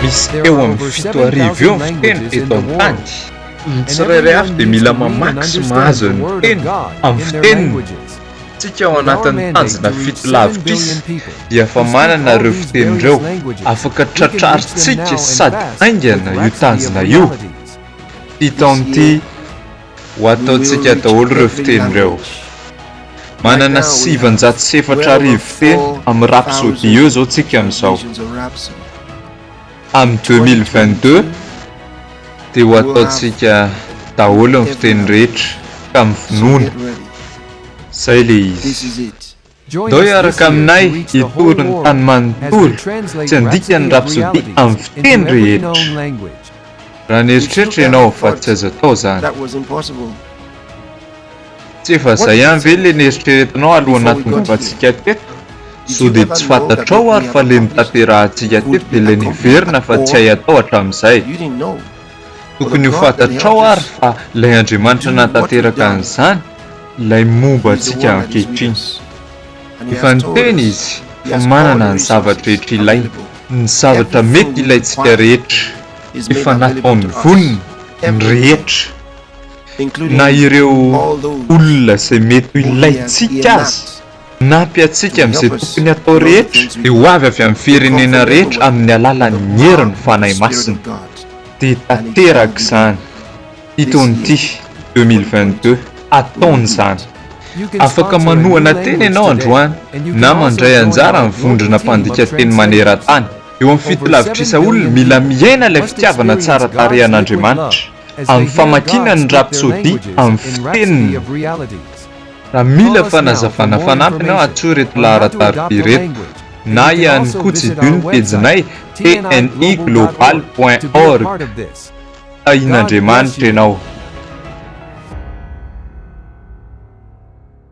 misy eo amin'ny 7 arivo eo amin'ny fiteny eto an-tany. Ny tsirairay avy dia mila mamaky sy mahazo ny teny amin'ny fiteniny. Tsika ao anatin'ny tanjona 7 lavitra izy dia fa manana ireo fitenin'ireo afaka tratrarintsika sady aingana io tanjona io. Ity taon'ity ho ataontsika daholo ireo fitenin'ireo. Manana 704 arivo fiteny amin'ny Rhapsody io zao tsika amin'izao. Amin'ny 2022 dia ho ataontsika daholo amin'ny fiteny rehetra ka mifinoana. Zay le izy. Dao hiaraka aminay hitory ny tany manontolo tsy andika ny Rhapsody amin'ny fiteny rehetra. Raha nieritreritra ianao fa tsy azo atao zany. Tsy efa zay ihany ve le nieritreretinao alohan'ny nahatongavantsika teto? So dia tsy fantatrao ary fa le nitanterahantsika teto dia le niverina fa tsy hay atao hatramin'izay. Tokony ho fantatrao ary fa ilay Andriamanitra natanteraka an'izany ilay momba antsika ankehitriny. Efa niteny izy fa manana ny zavatra rehetra ilaina, ny zavatra mety ilaintsika rehetra. Efa nataony vonona ny rehetra. Na ireo olona izay mety ilaintsika azy, nampiantsika amin'izay tokony atao rehetra dia ho avy amin'ny firenena rehetra amin'ny alalan'ny herin'ny fanahy masina. Dia tanteraka izany. Itaon'ity 2022 ataony izany. Afaka manohana teny ianao androany na mandray anjara amin'ny vondrona mpandika teny maneran-tany. Eo amin'ny fitilavitrisa olona mila miaina ilay fitiavana tsara tarehan'Andriamanitra amin'ny famakiana ny Rhapsody amin'ny fiteniny. Raha mila fanazavana fanampy ianao atsoa reto laharan-taribia reto na ihany koa tsy idino ny pejinay hanavahan'Andriamanitra.org. Ahin'Andriamanitra ianao.